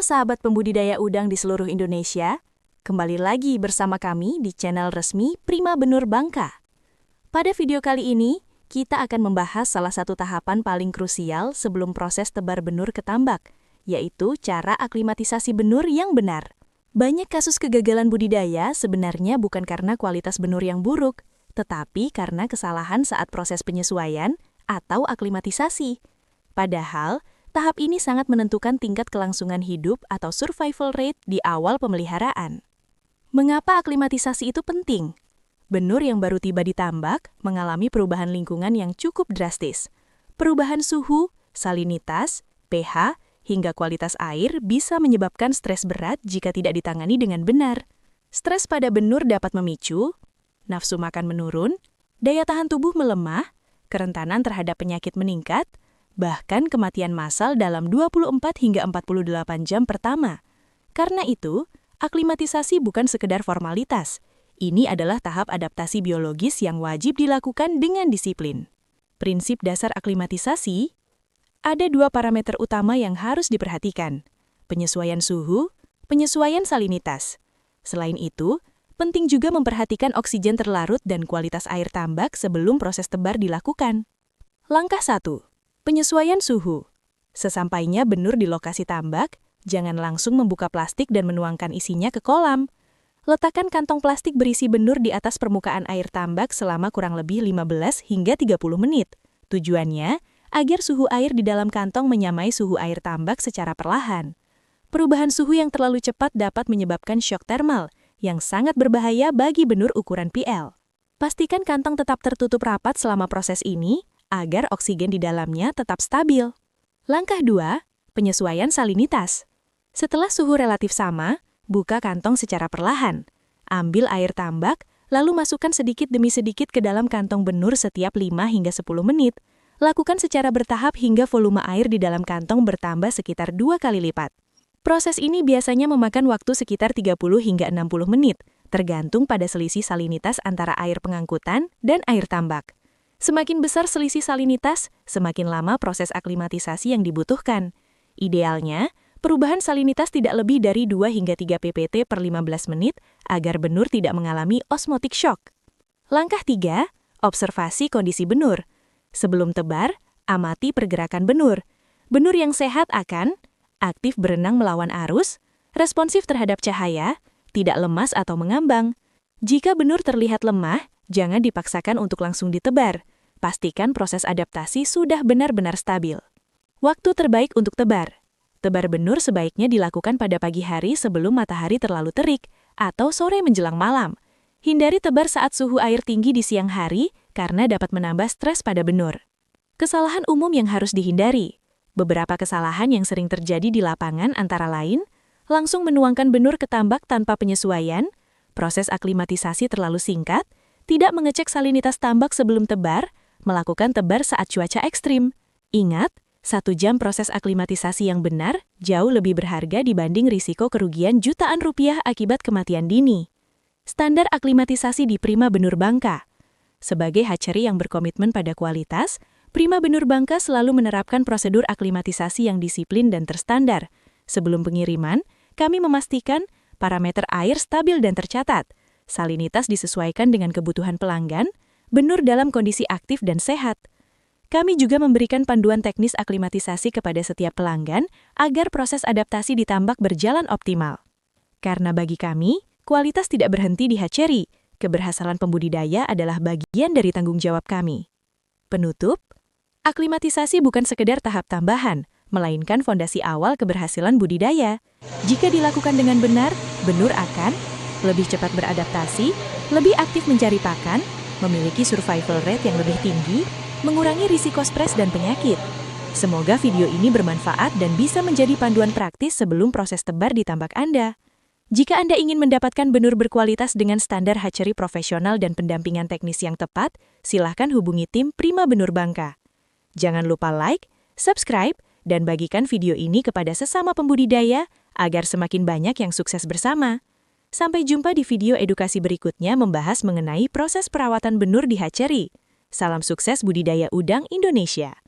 sahabat pembudidaya udang di seluruh Indonesia, kembali lagi bersama kami di channel resmi Prima Benur Bangka. Pada video kali ini, kita akan membahas salah satu tahapan paling krusial sebelum proses tebar benur ke tambak, yaitu cara aklimatisasi benur yang benar. Banyak kasus kegagalan budidaya sebenarnya bukan karena kualitas benur yang buruk, tetapi karena kesalahan saat proses penyesuaian atau aklimatisasi. Padahal, tahap ini sangat menentukan tingkat kelangsungan hidup atau survival rate di awal pemeliharaan. Mengapa aklimatisasi itu penting? Benur yang baru tiba di tambak mengalami perubahan lingkungan yang cukup drastis. Perubahan suhu, salinitas, pH, hingga kualitas air bisa menyebabkan stres berat jika tidak ditangani dengan benar. Stres pada benur dapat memicu nafsu makan menurun, daya tahan tubuh melemah, kerentanan terhadap penyakit meningkat, bahkan kematian massal dalam 24 hingga 48 jam pertama. Karena itu, aklimatisasi bukan sekedar formalitas. Ini adalah tahap adaptasi biologis yang wajib dilakukan dengan disiplin. Prinsip dasar aklimatisasi, ada dua parameter utama yang harus diperhatikan: penyesuaian suhu, penyesuaian salinitas. Selain itu, penting juga memperhatikan oksigen terlarut dan kualitas air tambak sebelum proses tebar dilakukan. Langkah 1. Penyesuaian suhu. Sesampainya benur di lokasi tambak, jangan langsung membuka plastik dan menuangkan isinya ke kolam. Letakkan kantong plastik berisi benur di atas permukaan air tambak selama kurang lebih 15 hingga 30 menit. Tujuannya, agar suhu air di dalam kantong menyamai suhu air tambak secara perlahan. Perubahan suhu yang terlalu cepat dapat menyebabkan shock thermal, yang sangat berbahaya bagi benur ukuran PL. Pastikan kantong tetap tertutup rapat selama proses ini, agar oksigen di dalamnya tetap stabil. Langkah 2. Penyesuaian salinitas. Setelah suhu relatif sama, buka kantong secara perlahan. Ambil air tambak, lalu masukkan sedikit demi sedikit ke dalam kantong benur setiap 5 hingga 10 menit. Lakukan secara bertahap hingga volume air di dalam kantong bertambah sekitar 2 kali lipat. Proses ini biasanya memakan waktu sekitar 30 hingga 60 menit, tergantung pada selisih salinitas antara air pengangkutan dan air tambak. Semakin besar selisih salinitas, semakin lama proses aklimatisasi yang dibutuhkan. Idealnya, perubahan salinitas tidak lebih dari 2 hingga 3 ppt per 15 menit agar benur tidak mengalami osmotic shock. Langkah 3. Observasi kondisi benur. Sebelum tebar, amati pergerakan benur. Benur yang sehat akan aktif berenang melawan arus, responsif terhadap cahaya, tidak lemas atau mengambang. Jika benur terlihat lemah, jangan dipaksakan untuk langsung ditebar. Pastikan proses adaptasi sudah benar-benar stabil. Waktu terbaik untuk tebar. Tebar benur sebaiknya dilakukan pada pagi hari sebelum matahari terlalu terik atau sore menjelang malam. Hindari tebar saat suhu air tinggi di siang hari karena dapat menambah stres pada benur. Kesalahan umum yang harus dihindari. Beberapa kesalahan yang sering terjadi di lapangan antara lain, langsung menuangkan benur ke tambak tanpa penyesuaian, proses aklimatisasi terlalu singkat, tidak mengecek salinitas tambak sebelum tebar, melakukan tebar saat cuaca ekstrim. Ingat, 1 jam proses aklimatisasi yang benar jauh lebih berharga dibanding risiko kerugian jutaan rupiah akibat kematian dini. Standar aklimatisasi di Prima Benur Bangka. Sebagai hatchery yang berkomitmen pada kualitas, Prima Benur Bangka selalu menerapkan prosedur aklimatisasi yang disiplin dan terstandar. Sebelum pengiriman, kami memastikan parameter air stabil dan tercatat, salinitas disesuaikan dengan kebutuhan pelanggan, benur dalam kondisi aktif dan sehat. Kami juga memberikan panduan teknis aklimatisasi kepada setiap pelanggan agar proses adaptasi di tambak berjalan optimal. Karena bagi kami, kualitas tidak berhenti di hatchery. Keberhasilan pembudidaya adalah bagian dari tanggung jawab kami. Penutup, aklimatisasi bukan sekedar tahap tambahan, melainkan fondasi awal keberhasilan budidaya. Jika dilakukan dengan benar, benur akan lebih cepat beradaptasi, lebih aktif mencari pakan, memiliki survival rate yang lebih tinggi, mengurangi risiko stres dan penyakit. Semoga video ini bermanfaat dan bisa menjadi panduan praktis sebelum proses tebar di tambak Anda. Jika Anda ingin mendapatkan benur berkualitas dengan standar hatchery profesional dan pendampingan teknis yang tepat, silahkan hubungi tim Prima Benur Bangka. Jangan lupa like, subscribe, dan bagikan video ini kepada sesama pembudidaya agar semakin banyak yang sukses bersama. Sampai jumpa di video edukasi berikutnya membahas mengenai proses perawatan benur di hatchery. Salam sukses budidaya udang Indonesia.